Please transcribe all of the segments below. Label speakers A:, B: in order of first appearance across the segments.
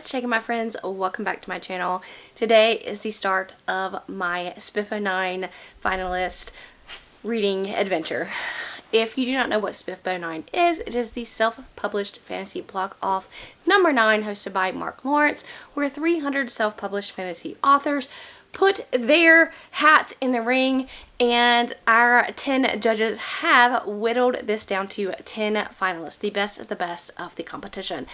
A: what's shaking, my friends? Welcome back to my channel. Today is the start of my SPFBO9 finalist reading adventure. If you do not know what SPFBO9 is, it is the self-published fantasy block off number 9 hosted by Mark Lawrence, where 300 self-published fantasy authors put their hat in the ring, and our 10 judges have whittled this down to 10 finalists, the best of the competition.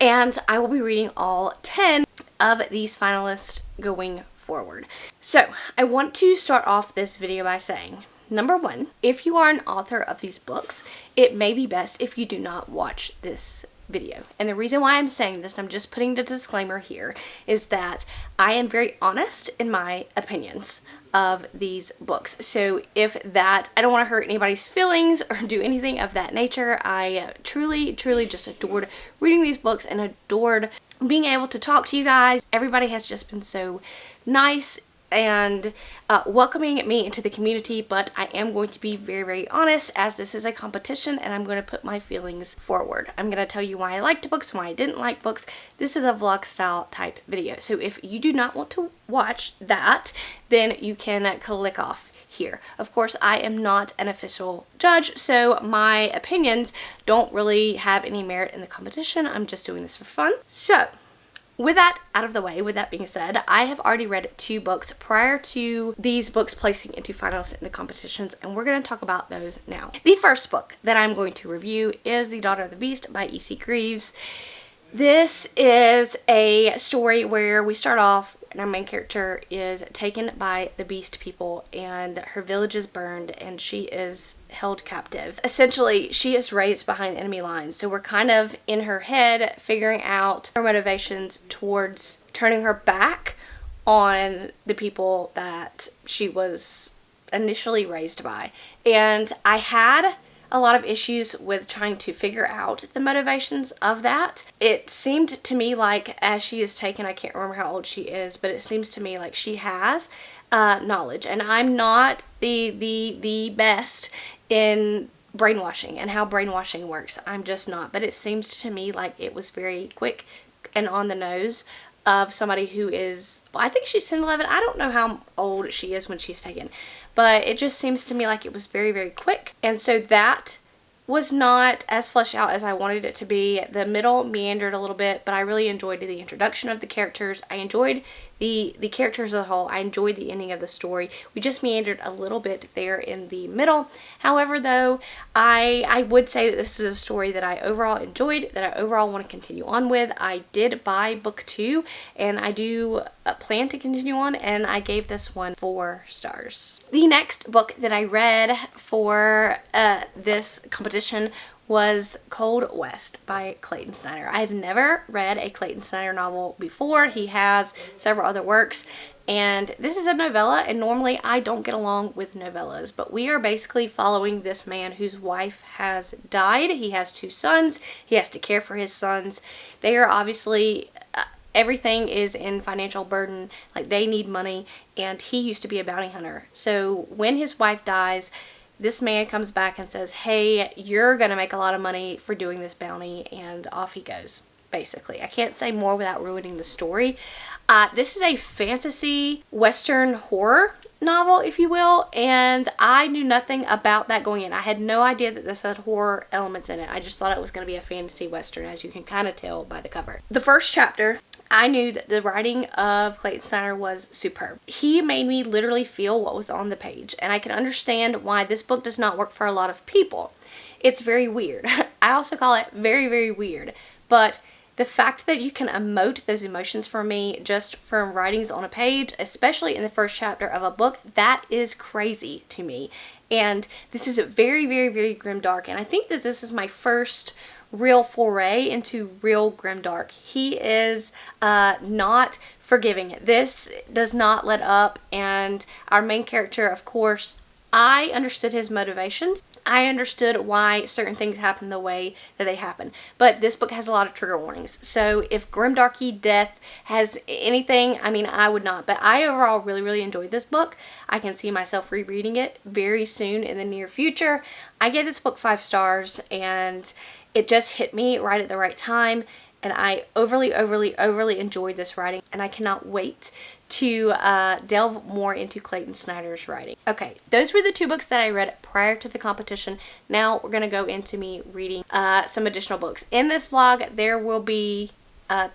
A: And I will be reading all 10 of these finalists going forward. So I want to start off this video by saying, number one, if you are an author of these books, it may be best if you do not watch this video. And the reason why I'm saying this, I'm just putting the disclaimer here, is that I am very honest in my opinions of these books. So if that, I don't want to hurt anybody's feelings or do anything of that nature. I truly just adored reading these books and adored being able to talk to you guys. Everybody has just been so nice and welcoming me into the community, but I am going to be very honest, as this is a competition and I'm going to put my feelings forward. I'm going to tell you why I liked books, why I didn't like books. This is a vlog style type video, so if you do not want to watch that, then you can click off here. Of course, I am not an official judge, so my opinions don't really have any merit in the competition. I'm just doing this for fun. So with that out of the way, with that being said, I have already read 2 books prior to these books placing into finalists in the competitions, and we're going to talk about those now. The first book that I'm going to review is The Daughter of the Beast by E.C. Greaves. This is a story where we start off and our main character is taken by the beast people and her village is burned and she is held captive. Essentially, she is raised behind enemy lines, so we're kind of in her head figuring out her motivations towards turning her back on the people that she was initially raised by. And I had a lot of issues with trying to figure out the motivations of that. It seemed to me like as she is taken, I can't remember how old she is, but it seems to me like she has knowledge, and I'm not the best in brainwashing and how brainwashing works. I'm just not, but it seemed to me like it was very quick and on the nose of somebody who is, well, I think she's 10, 11. I don't know how old she is when she's taken, but it just seems to me like it was very quick. And so that was not as fleshed out as I wanted it to be. The middle meandered a little bit, but I really enjoyed the introduction of the characters. I enjoyed the characters as a whole. I enjoyed the ending of the story. We just meandered a little bit there in the middle. However, though, I would say that this is a story that I overall enjoyed, that I overall want to continue on with. I did buy book 2, and I do plan to continue on, and I gave this one 4 stars. The next book that I read for this competition was Cold West by Clayton Snyder. I've never read a Clayton Snyder novel before. He has several other works, and this is a novella, and normally I don't get along with novellas, but we are basically following this man whose wife has died. He has 2 sons. He has to care for his sons. They are obviously everything is in financial burden, like they need money, and he used to be a bounty hunter. So when his wife dies, this man comes back and says, hey, you're gonna make a lot of money for doing this bounty, and off he goes, basically. I can't say more without ruining the story. This is a fantasy western horror novel, if you will, and I knew nothing about that going in. I had no idea that this had horror elements in it. I just thought it was going to be a fantasy western, as you can kind of tell by the cover. The first chapter, I knew that the writing of Clayton Snyder was superb. He made me literally feel what was on the page, and I can understand why this book does not work for a lot of people. It's very weird. I also call it very weird, but the fact that you can emote those emotions for me just from writings on a page, especially in the first chapter of a book, that is crazy to me. And this is very grimdark, and I think that this is my first real foray into real grimdark. He is not forgiving. This does not let up, and our main character, of course, I understood his motivations. I understood why certain things happen the way that they happen. But this book has a lot of trigger warnings. So if grimdarky death has anything, I mean, I would not. But I overall really enjoyed this book. I can see myself rereading it very soon in the near future. I gave this book 5 stars, and it just hit me right at the right time. and I overly enjoyed this writing, and I cannot wait to delve more into Clayton Snyder's writing. Okay, those were the 2 books that I read prior to the competition. Now we're going to go into me reading some additional books. In this vlog, there will be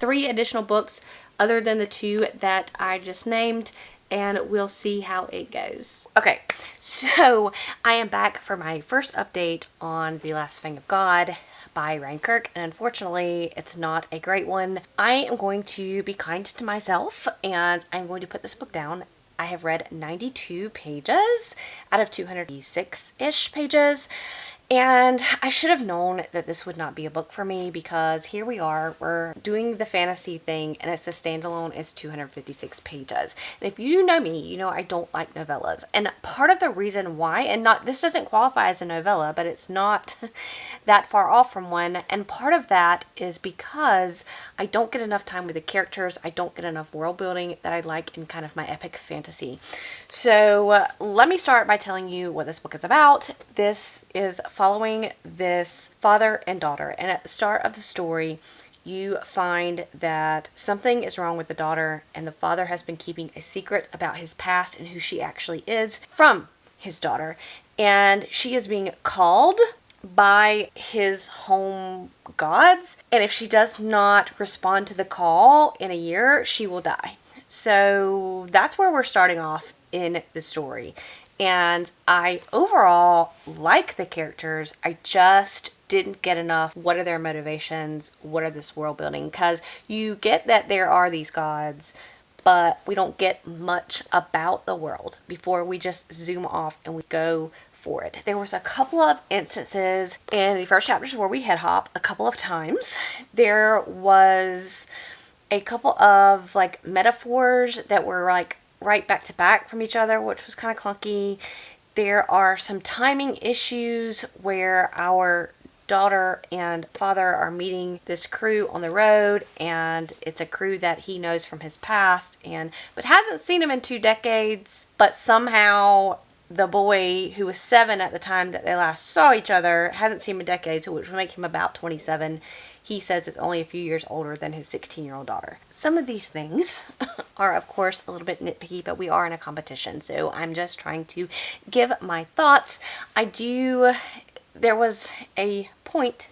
A: 3 additional books other than the 2 that I just named, and we'll see how it goes. Okay, so I am back for my first update on The Last Fang of God by Ryan Kirk, and unfortunately it's not a great one. I am going to be kind to myself, and I'm going to put this book down. I have read 92 pages out of 206-ish pages, and I should have known that this would not be a book for me, because here we are, we're doing the fantasy thing, and it's a standalone, it's 256 pages. And if you know me, you know I don't like novellas. And part of the reason why, and this doesn't qualify as a novella, but it's not that far off from one, and part of that is because I don't get enough time with the characters, I don't get enough world building that I like in kind of my epic fantasy. So let me start by telling you what this book is about. This is following this father and daughter, and at the start of the story you find that something is wrong with the daughter, and the father has been keeping a secret about his past and who she actually is from his daughter, and she is being called by his home gods, and if she does not respond to the call in a year, she will die. So that's where we're starting off in the story. And I overall like the characters. I just didn't get enough. What are their motivations? What are this world building? Because you get that there are these gods, but we don't get much about the world before we just zoom off and we go for it. There was a couple of instances in the first chapters where we head hop a couple of times. There was a couple of like metaphors that were like right back to back from each other, which was kind of clunky. There are some timing issues where our daughter and father are meeting this crew on the road, and it's a crew that he knows from his past but hasn't seen him in 2 decades, but somehow the boy, who was 7 at the time that they last saw each other, hasn't seen him in decades, which would make him about 27. He says it's only a few years older than his 16-year-old daughter. Some of these things are, of course, a little bit nitpicky, but we are in a competition, so I'm just trying to give my thoughts. There was a point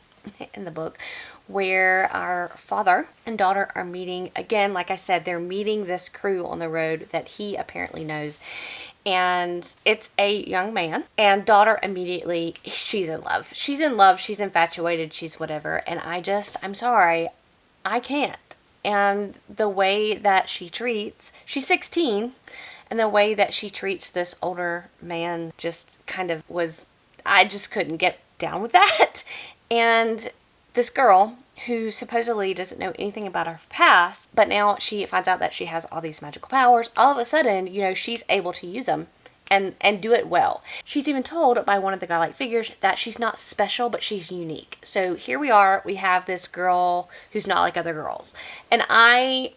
A: in the book where our father and daughter are meeting again. Like I said, they're meeting this crew on the road that he apparently knows, and it's a young man, and daughter immediately, she's in love, she's infatuated, she's whatever, and I'm sorry, I can't. And the way that she's 16, and the way that she treats this older man just kind of I just couldn't get down with that. And this girl, who supposedly doesn't know anything about her past, but now she finds out that she has all these magical powers, all of a sudden, you know, she's able to use them and do it well. She's even told by one of the godlike figures that she's not special, but she's unique. So here we are, we have this girl who's not like other girls. And I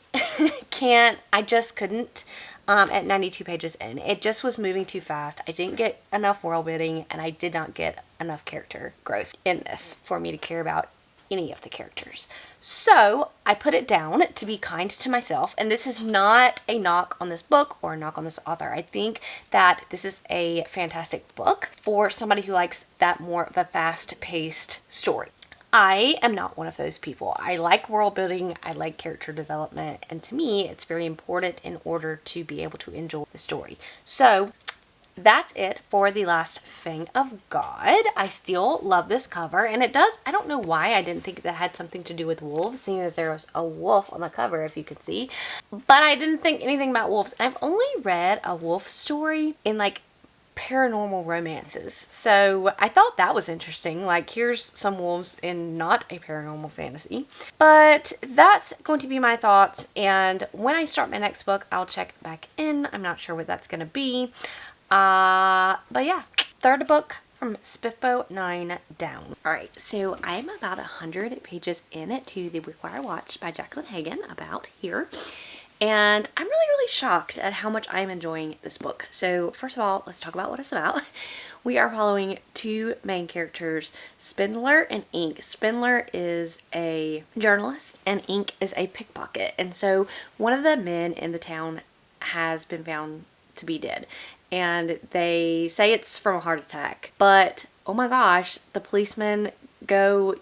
A: just couldn't. At 92 pages in, it just was moving too fast. I didn't get enough world building, and I did not get enough character growth in this for me to care about any of the characters. So I put it down to be kind to myself, and this is not a knock on this book or a knock on this author. I think that this is a fantastic book for somebody who likes that more of a fast-paced story. I am not one of those people. I like world building, I like character development, and to me it's very important in order to be able to enjoy the story. So that's it for The Last Fang of God. I still love this cover, and it does, I don't know why I didn't think that had something to do with wolves, seeing as there was a wolf on the cover, if you could see, but I didn't think anything about wolves. I've only read a wolf story in like paranormal romances, so I thought that was interesting. Like, here's some wolves in not a paranormal fantasy. But that's going to be my thoughts, and when I start my next book, I'll check back in. I'm not sure what that's going to be. But yeah, third book from SPFBO9 down. Alright, so I'm about 100 pages in to The Required Watch by Jacqueline Hagan, about here. And I'm really shocked at how much I'm enjoying this book. So first of all, let's talk about what it's about. We are following two main characters, Spindler and Ink. Spindler is a journalist and Ink is a pickpocket. And so one of the men in the town has been found to be dead. And they say it's from a heart attack. But, oh my gosh, the policemen go,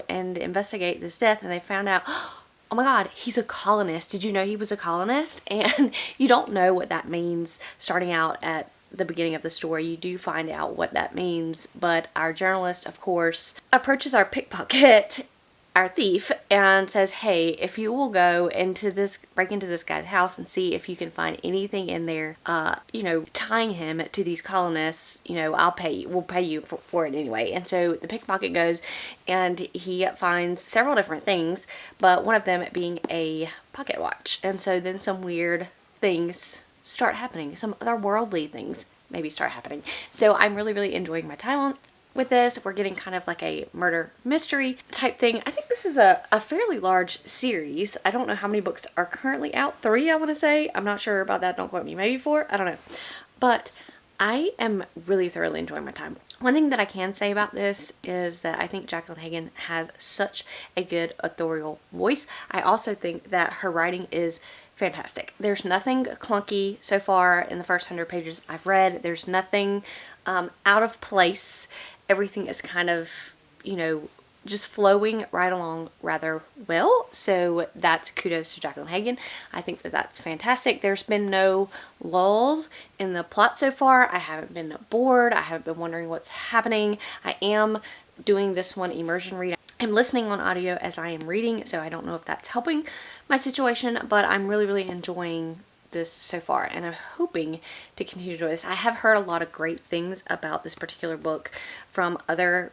A: and investigate this death, and they found out, oh my god, he's a colonist. Did you know he was a colonist? And you don't know what that means starting out at the beginning of the story. You do find out what that means, but our journalist, of course, approaches our pickpocket, our thief, and says, hey, if you will go break into this guy's house and see if you can find anything in there, tying him to these colonists, we'll pay you for it anyway. And so the pickpocket goes and he finds several different things, but one of them being a pocket watch. And so then some weird things start happening. Some otherworldly things maybe start happening. So I'm really enjoying my time with this. We're getting kind of like a murder mystery type thing. I think this is a fairly large series. I don't know how many books are currently out. 3, I want to say. I'm not sure about that. Don't quote me. Maybe 4. I don't know. But I am really thoroughly enjoying my time. One thing that I can say about this is that I think Jacqueline Hagan has such a good authorial voice. I also think that her writing is fantastic. There's nothing clunky so far in the first 100 pages I've read. There's nothing out of place. Everything is kind of, just flowing right along rather well. So that's kudos to Jacqueline Hagan. I think that that's fantastic. There's been no lulls in the plot so far. I haven't been bored. I haven't been wondering what's happening. I am doing this one immersion read. I'm listening on audio as I am reading, so I don't know if that's helping my situation, but I'm really enjoying this so far, and I'm hoping to continue to enjoy this. I have heard a lot of great things about this particular book from other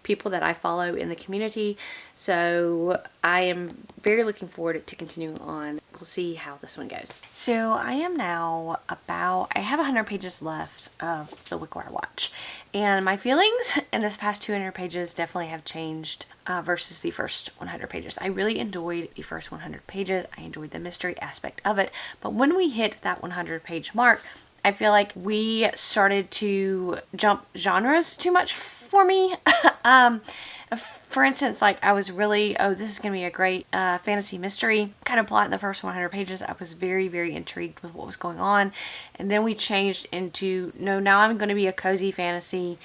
A: people that I follow in the community, so I am very looking forward to continuing on. We'll see how this one goes. So I am now I have 100 pages left of the Wickwire Watch, and my feelings in this past 200 pages definitely have changed versus the first 100 pages. I really enjoyed the first 100 pages. I enjoyed the mystery aspect of it, but when we hit that 100 page mark, I feel like we started to jump genres too much for me. For instance, like I was really, this is going to be a great fantasy mystery kind of plot in the first 100 pages. I was very intrigued with what was going on. And then we changed into, no, now I'm going to be a cozy fantasy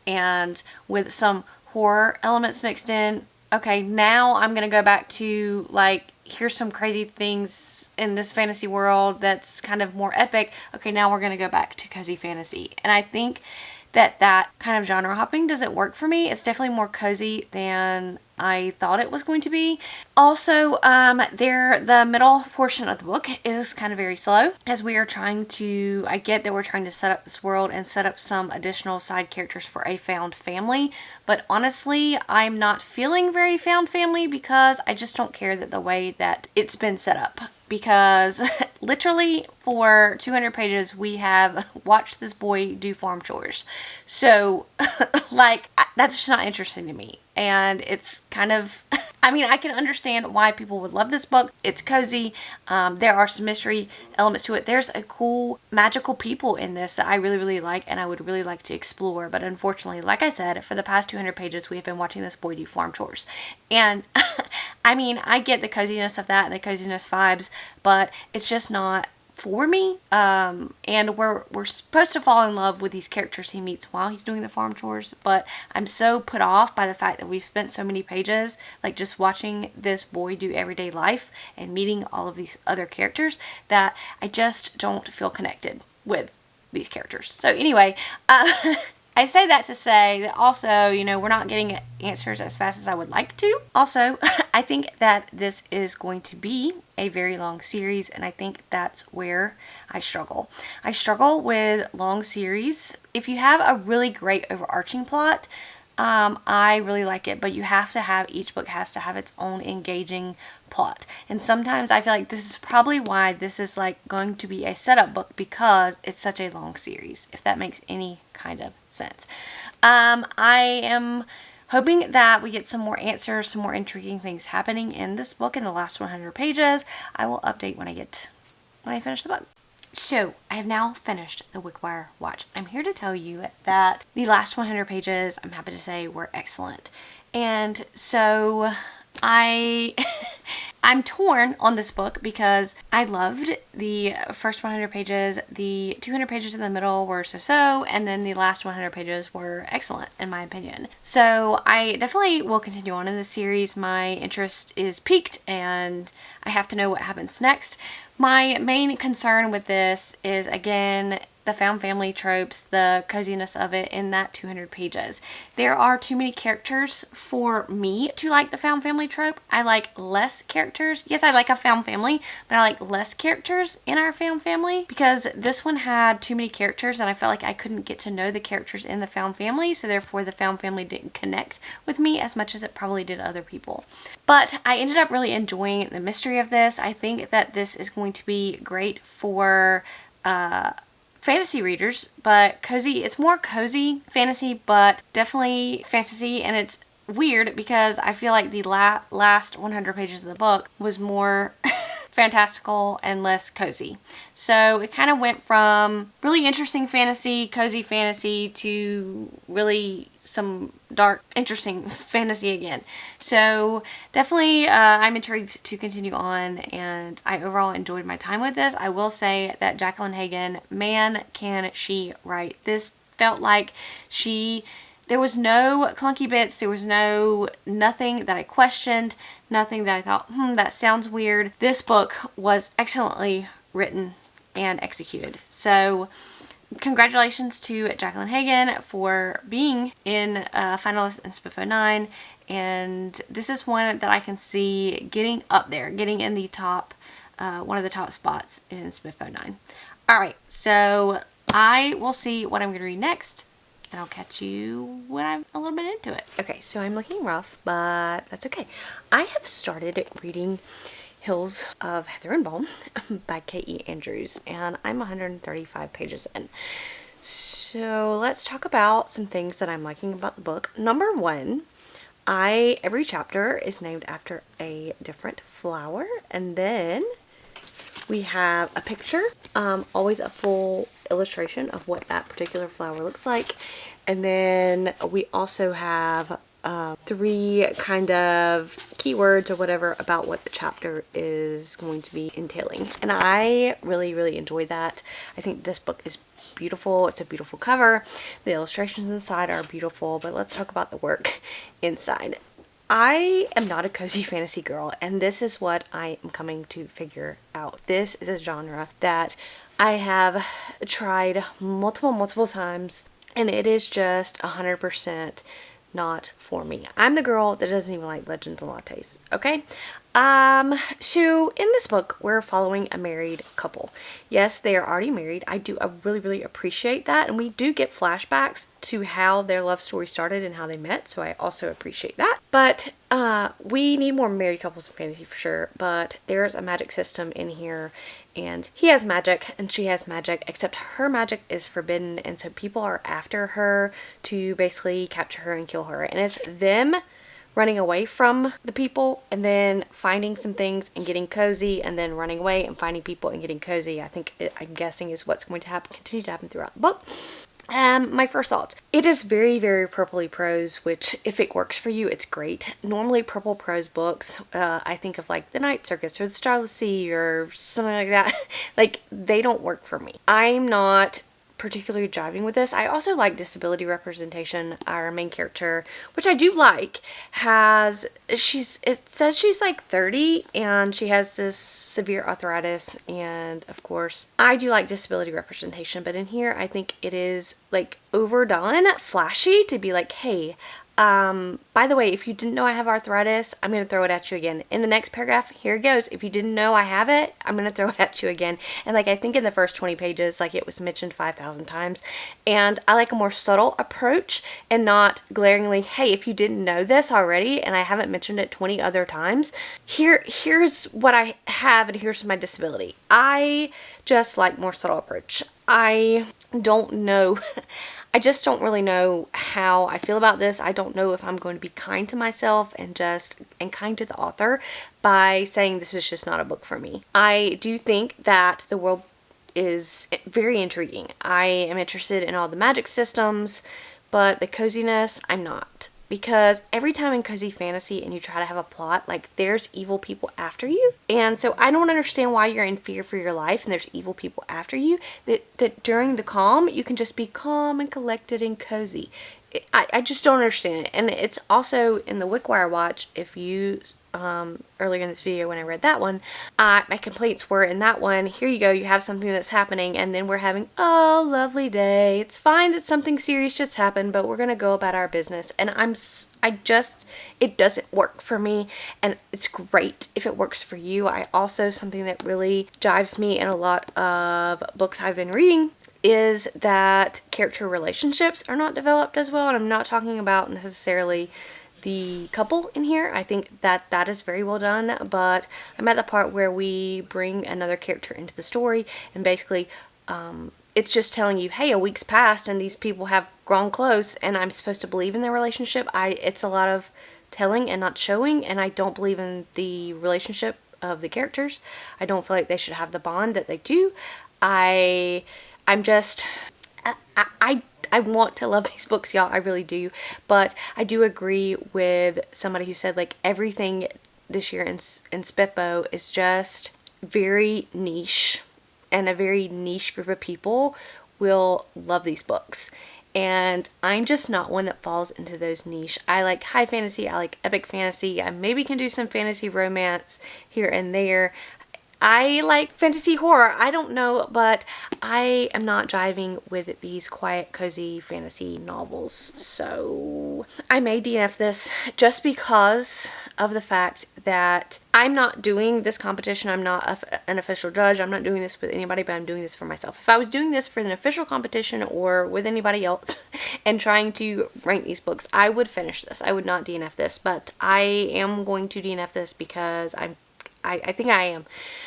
A: and with some horror elements mixed in. Okay, now I'm going to go back to like, here's some crazy things in this fantasy world that's kind of more epic. Okay, now we're going to go back to cozy fantasy. And I think that kind of genre hopping doesn't work for me. It's definitely more cozy than I thought it was going to be. Also, the middle portion of the book is kind of very slow as we are trying to, I get that we're trying to set up this world and set up some additional side characters for a found family, but honestly, I'm not feeling very found family because I just don't care that the way that it's been set up. Because literally for 200 pages, we have watched this boy do farm chores. So, like, that's just not interesting to me. And it's kind of, I mean, I can understand why people would love this book. It's cozy. There are some mystery elements to it. There's a cool magical people in this that I really like and I would really like to explore. But unfortunately, like I said, for the past 200 pages, we have been watching this boy do farm chores. And I mean, I get the coziness of that and the coziness vibes, but it's just not for me. And we're supposed to fall in love with these characters he meets while he's doing the farm chores, but I'm so put off by the fact that we've spent so many pages like just watching this boy do everyday life and meeting all of these other characters that I just don't feel connected with these characters. So anyway, I say that to say that also, we're not getting answers as fast as I would like to. Also, I think that this is going to be a very long series, and I think that's where I struggle. I struggle with long series. If you have a really great overarching plot, I really like it, but you have to have, each book has to have its own engaging plot. And sometimes I feel like this is probably why this is like going to be a setup book, because it's such a long series, if that makes any kind of sense. I am hoping that we get some more answers, some more intriguing things happening in this book in the last 100 pages. I will update when I finish the book. So, I have now finished the Wickwire Watch. I'm here to tell you that the last 100 pages, I'm happy to say, were excellent. And so, I'm torn on this book because I loved the first 100 pages. The 200 pages in the middle were so-so, and then the last 100 pages were excellent, in my opinion. So I definitely will continue on in this series. My interest is piqued, and I have to know what happens next. My main concern with this is, again, the found family tropes, the coziness of it in that 200 pages. There are too many characters for me to like the found family trope. I like less characters. Yes, I like a found family, but I like less characters in our found family because this one had too many characters and I felt like I couldn't get to know the characters in the found family, so therefore the found family didn't connect with me as much as it probably did other people. But I ended up really enjoying the mystery of this. I think that this is going to be great for fantasy readers, but cozy. It's more cozy fantasy, but definitely fantasy, and it's weird because I feel like the last 100 pages of the book was more fantastical and less cozy. So it kind of went from really interesting fantasy, cozy fantasy, to really some dark, interesting fantasy again. So definitely I'm intrigued to continue on, and I overall enjoyed my time with this. I will say that Jacqueline Hagan, man, can she write. This felt like there was no clunky bits, there was nothing that I questioned, nothing that I thought, that sounds weird. This book was excellently written and executed. So congratulations to Jacqueline Hagan for being in Finalist in SPFBO9, and this is one that I can see getting up there, getting in the top, one of the top spots in SPFBO9. Alright, so I will see what I'm going to read next, and I'll catch you when I'm a little bit into it. Okay, so I'm looking rough, but that's okay. I have started reading Hills of Heather and Balm by K.E. Andrews, and I'm 135 pages in. So let's talk about some things that I'm liking about the book. Number one, every chapter is named after a different flower, and then we have a picture, always a full illustration of what that particular flower looks like, and then we also have 3 kind of keywords or whatever about what the chapter is going to be entailing. And I really, really enjoyed that. I think this book is beautiful. It's a beautiful cover. The illustrations inside are beautiful, but let's talk about the work inside. I am not a cozy fantasy girl, and this is what I am coming to figure out. This is a genre that I have tried multiple times, and it is just 100% not for me. I'm the girl that doesn't even like legends and lattes, okay? So in this book, we're following a married couple. Yes, they are already married. I really appreciate that, and we do get flashbacks to how their love story started and how they met, so I also appreciate that. But we need more married couples in fantasy for sure, but there's a magic system in here, and he has magic and she has magic, except her magic is forbidden, and so people are after her to basically capture her and kill her, and it's them running away from the people and then finding some things and getting cozy, and then running away and finding people and getting cozy. I'm guessing is what's going to continue to happen throughout the book. My first thoughts. It is very purpley prose, which if it works for you, it's great. Normally purple prose books, I think of like The Night Circus or The Starless Sea or something like that. Like, they don't work for me. I'm not particularly jiving with this. I also like disability representation. Our main character, which I do like, it says she's like 30 and she has this severe arthritis, and of course I do like disability representation, but in here I think it is like overdone, flashy to be like, hey, by the way, if you didn't know I have arthritis, I'm going to throw it at you again. In the next paragraph, here it goes. If you didn't know I have it, I'm going to throw it at you again. And like, I think in the first 20 pages, like, it was mentioned 5,000 times. And I like a more subtle approach and not glaringly, hey, if you didn't know this already and I haven't mentioned it 20 other times, here's what I have and here's my disability. I just like more subtle approach. I don't know. I just don't really know how I feel about this. I don't know if I'm going to be kind to myself and kind to the author by saying this is just not a book for me. I do think that the world is very intriguing. I am interested in all the magic systems, but the coziness, I'm not. Because every time in cozy fantasy and you try to have a plot, like, there's evil people after you. And so I don't understand why you're in fear for your life and there's evil people after you. That during the calm, you can just be calm and collected and cozy. I just don't understand it. And it's also in the Wickwire Watch, if you earlier in this video when I read that one, my complaints were in that one, here you go, you have something that's happening and then we're having a lovely day. It's fine that something serious just happened, but we're gonna go about our business. And it doesn't work for me, and it's great if it works for you. Something that really jives me in a lot of books I've been reading is that character relationships are not developed as well, and I'm not talking about necessarily the couple in here. I think that is very well done, but I'm at the part where we bring another character into the story and basically it's just telling you, hey, a week's passed and these people have grown close and I'm supposed to believe in their relationship. It's a lot of telling and not showing, and I don't believe in the relationship of the characters. I don't feel like they should have the bond that they do. I want to love these books, y'all. I really do. But I do agree with somebody who said, like, everything this year in SPFBO is just very niche. And a very niche group of people will love these books. And I'm just not one that falls into those niche. I like high fantasy. I like epic fantasy. I maybe can do some fantasy romance here and there. I like fantasy horror. I don't know, but I am not jiving with these quiet, cozy fantasy novels. So I may DNF this just because of the fact that I'm not doing this competition. I'm not an official judge. I'm not doing this with anybody, but I'm doing this for myself. If I was doing this for an official competition or with anybody else and trying to rank these books, I would finish this. I would not DNF this, but I am going to DNF this because I think I am,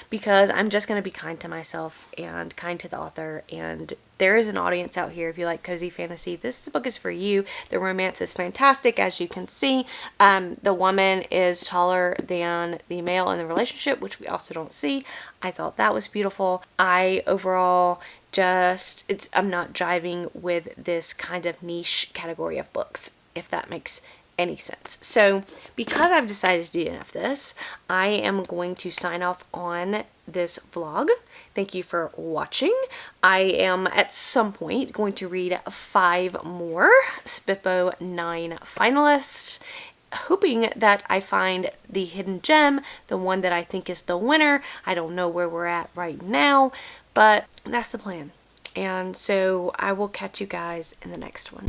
A: because I'm just going to be kind to myself and kind to the author, and there is an audience out here. If you like cozy fantasy, this book is for you. The romance is fantastic, as you can see. The woman is taller than the male in the relationship, which we also don't see. I thought that was beautiful. I'm not jiving with this kind of niche category of books, if that makes any sense. So because I've decided to DNF this, I am going to sign off on this vlog. Thank you for watching. I am at some point going to read 5 more SPFBO9 finalists, hoping that I find the hidden gem, the one that I think is the winner. I don't know where we're at right now, but that's the plan. And so I will catch you guys in the next one.